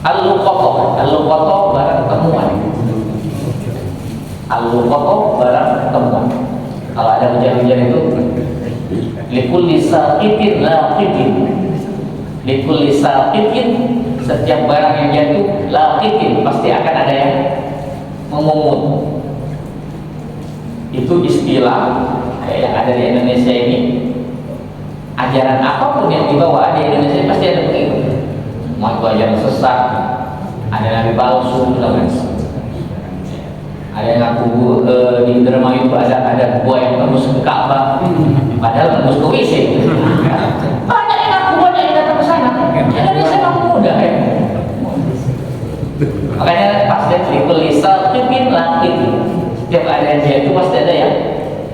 Al-luqata barang temuan. Al-luqata barang temuan. Kalau ada hujan-hujan itu likulli saqitin laqitin. Likulli saqitin, setiap barang yang jatuh laqitin pasti akan ada yang memungut. Itu istilah kayak yang ada di Indonesia ini. Ajaran apapun yang dibawa di Indonesia pasti ada pengikut. Mau itu ajaran sesat, ada nabi palsu, ada yang ngaku di Indramayu ada gua yang tembus ke Ka'bah, padahal tembus ke WC. Banyak yang ngaku, banyak yang datang ke sana. Indonesia mampu mudah ya. Makanya pas dia tripel lisa, tipin langit. Setiap ada yang jatuh pasti ada yang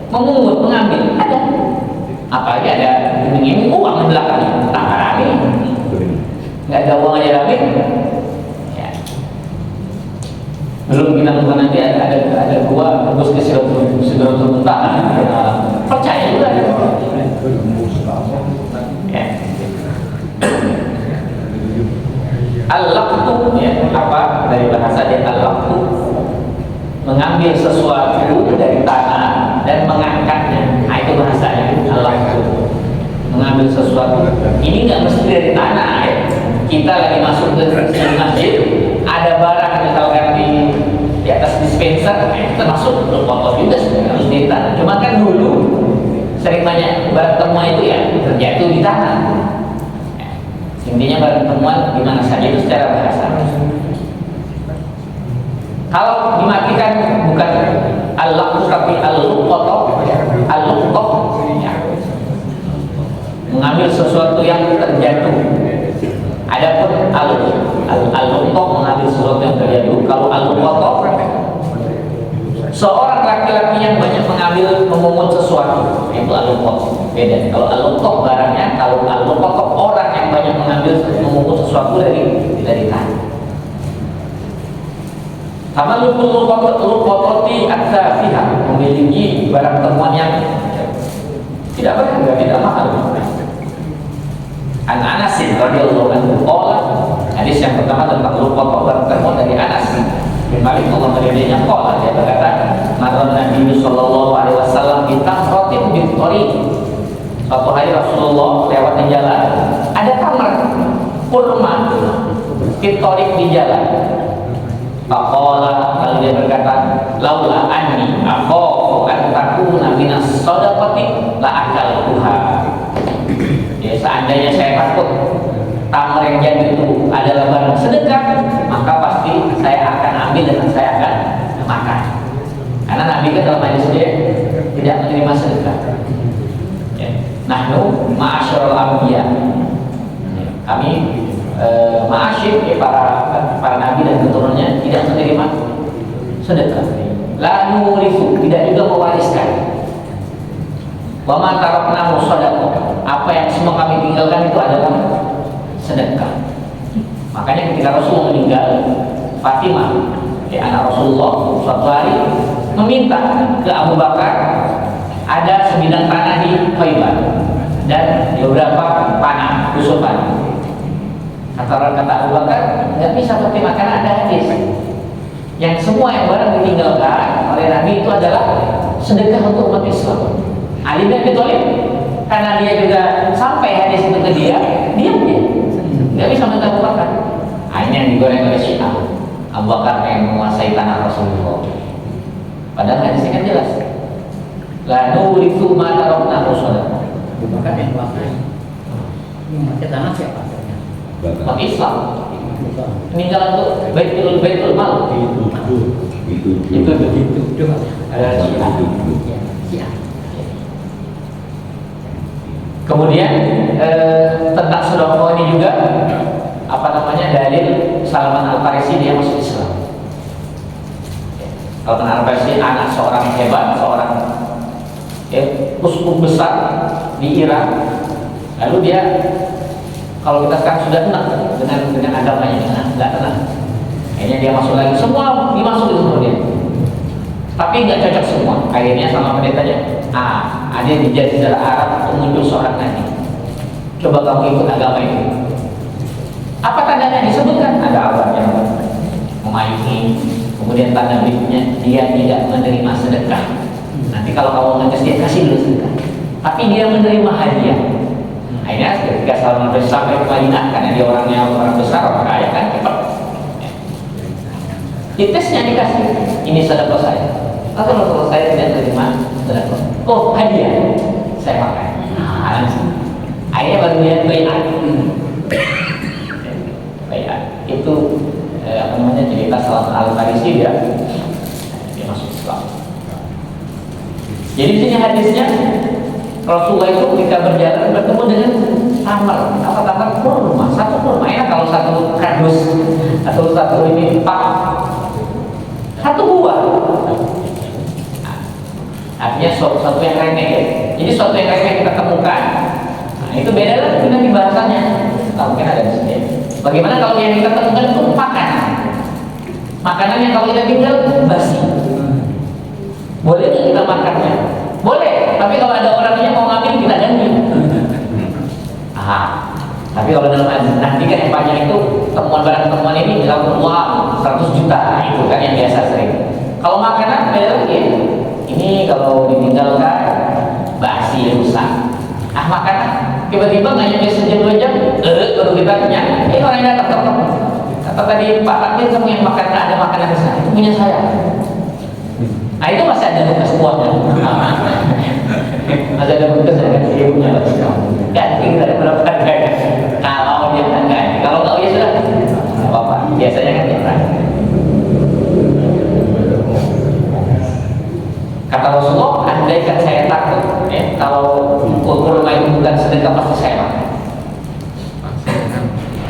memungut, mengambil. Ada. Apalagi ada ini uang di belakang, tak rame. Nggak ada uang aja rame. Ya. Belum kita bukan nanti ada gua tembus ke Sidratul Muntaha. Percaya juga ada. Ya. Al-laqtu ya, apa dari bahasa dia al-laqtu, mengambil sesuatu dari tanah dan mengangkatnya. Nah, itu bahasanya al-laqtu. Mengambil sesuatu. Ini nggak mesti dari tanah ya. Kita lagi masuk ke masjid, ada barang misalkan di atas dispenser, kita masuk foto juga harus di tanah. Cuma kan dulu sering banyak barang temuan itu ya terjatuh di tanah. Intinya barang temuan di mana saja itu secara bahasa. Kalau dimatikan bukan al-laqtu tapi al-luqata, ya. Mengambil sesuatu yang terjatuh. Adapun al-luqata mengambil sesuatu yang terjatuh. Kalau al-luqata seorang laki-laki yang banyak mengambil memungut sesuatu, itu al-luqata. Beda. Kalau al-luqata barangnya, kalau al-luqata orang yang banyak mengambil memungut sesuatu dari tanah. Sama luqatati at-tafiha, memiliki barang temuan yang tidak berharga, tidak mahal. An Anas radhiyallahu anhu qala, hadis yang pertama tentang luqata barang temuan dari Anas bin Malik radhiyallahu qala, dia berkata, "Marra Nabi sallallahu alaihi wasallam bi tamratin bi thariq." Suatu hari Rasulullah lewat di jalan, ada tamar kurma di thariq di jalan. Faqala, lalu dia berkata, "Laula anni akhafu an takuna minas shadaqati la akaltuha." Ya, seandainya saya takut tamar yang jadi itu adalah barang sedekah, maka pasti saya akan ambil dan saya akan makan. Karena Nabi kan dalam hadis dia tidak menerima sedekah. Ya. Nahnu ma'asyarul anbiya. Kami ma'asyir ya, para nabi dan keturunannya tidak menerima sedekah. La nurisu, tidak juga mewariskan. Wa ma tarakna shadaqah, apa yang semua kami tinggalkan itu adalah sedekah. Makanya ketika Rasul meninggal, Fatimah anak Rasulullah suatu hari meminta ke Abu Bakar ada sebidang tanah di Khaybar dan beberapa panah kusupan. Kata Abu Bakar, nggak bisa Fatimah karena ada hadis yang semua yang barang ditinggalkan oleh Nabi itu adalah sedekah untuk umat Islam. Ali bin Abi Thalib karena dia juga sampai hadis itu ke dia nggak bisa minta Abu Bakar. Hanya yang digoreng oleh Syiah. Abu Bakar yang menguasai tanah Rasulullah. Padahal hadisnya kan jelas. La nurithu ma tarakna Rasulullah. Abu Bakar yang menguasai. Ini tanah siapa? Umat Islam. Peninggalan itu baitul mal. Itu. Ada Syiah. Kemudian tentang sedekah ini juga dalil Salman Al-Farisi dia masuk Islam. Salman Al-Farisi anak seorang hebat, seorang uskup besar di Irak. Lalu dia, kalau kita sekarang sudah tenang dengan agamanya, nggak tenang. Akhirnya dia masuk lagi, semua dimasukin semua dia. Tapi nggak cocok semua. Akhirnya sama pendetanya, ada di Jazirah Arab untuk muncul seorang nabi. Coba kamu ikut agama ini. Apa tandanya disebutkan? Ada apa? kemudian tanda berikutnya dia tidak menerima sedekah. Nanti kalau kamu ngetes dia kasih dulu sedekah, tapi dia menerima hadiah. Akhirnya ketika Salman Farisi sampai ke Madinah, karena dia orang besar, orang kaya kan, cepat. Ditesnya dikasih, ini sedekah saya. Kalau saya tidak terima sedekah, oh hadiah, saya pakai. Langsung. Akhirnya baru dia bayar. Bayar. Itu apa namanya, cerita Salman Al-Farisi dia masuk Islam. Jadi di sini hadisnya Rasulullah itu ketika berjalan bertemu dengan tamar, tamar kurma, satu kurma. Ya kalau satu kardus atau satu ini satu buah. Artinya suatu yang remeh ya. Jadi suatu yang remeh kita temukan. Nah, itu beda lagi dengan di bahasanya. Nah, mungkin ada di sini. Bagaimana kalau yang kita temukan itu makanan? Makanan yang kalau kita tinggal basi. Boleh nggak kita makannya? Boleh, tapi kalau ada orangnya mau ngambil kita ganti. Tapi kalau dalam nanti kan yang banyak itu barang temuan ini dalam uang 100 juta, itu kan yang biasa sering. Kalau makanan beda lagi. Ini kalau ditinggalkan basi rusak. Makanan tiba-tiba nggak nyampe sejam 2 jam, baru kita kenyang. Orang yang datang. Kata tadi Pak Takdir kamu yang makan ada makanan di sana, itu punya saya. Nah itu masih ada bekas buahnya. Masih ada bekas dengan ibunya masih kamu. Ganti kita ada berapa harga. Kalau dia tak ganti, kalau nggak ya sudah. Nggak apa-apa. Biasanya kan dia. Kata Rasulullah, andaikan saya takut, kalau kurma itu bukan sedekah pasti saya makan.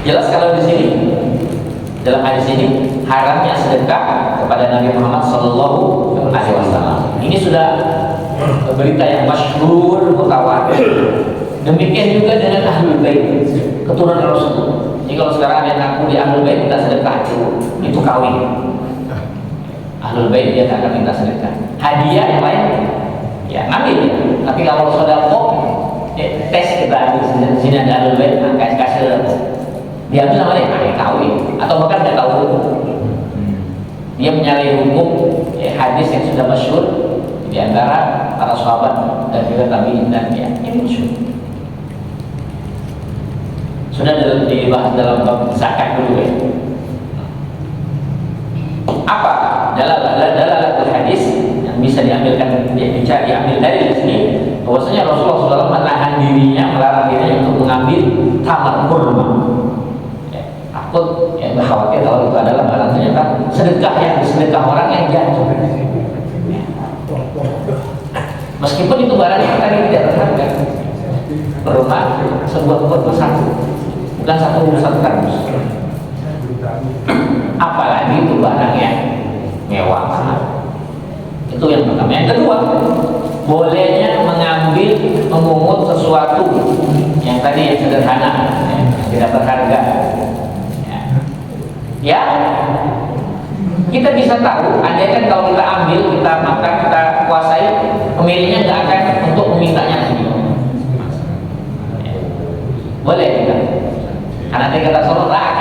Jelas kalau di sini dalam hadis ini haramnya sedekah kepada Nabi Muhammad SAW. Ini sudah berita yang masyhur, mutawatir. Demikian juga dengan Ahlul Bait, keturunan Rasulullah. Jadi kalau sekarang ada yang ngaku di Ahlul Bait kita sedekah itu kawin. Ahlul Bait dia tak akan minta sedekah. Hadiah yang lain, ya ngambil. Tapi kalau sedekah, tes kita di sini ada Ahlul Bait, kasih sedekah. Diambil sama dia, kawin. Atau bahkan tidak tahu. Dia menyalahi hukum hadis yang sudah masyhur di antara para sahabat dan juga tabi'in dan ini masyhur. Sudah dibahas dalam bab zakat dulu ya. Apa dalalatul hadis yang bisa diambil dari sini, bahwasanya Rasulullah SAW melarang dirinya untuk mengambil tamar kurma. Takut khawatir kalau itu adalah barang ternyata sedekah orang yang jatuh. Meskipun itu barang yang tadi tidak berharga, berupa sebuah kurma satu, bukan satu kardus. Apalagi itu barang yang mewah. Itu yang pertama. Yang kedua, bolehnya memungut sesuatu yang tadi yang sederhana, tidak berharga. Ya, kita bisa tahu, andaikan kalau kita ambil, kita makan, kita kuasai, pemiliknya nggak akan untuk memintanya lagi. Boleh kita, karena dia kata Rasulullah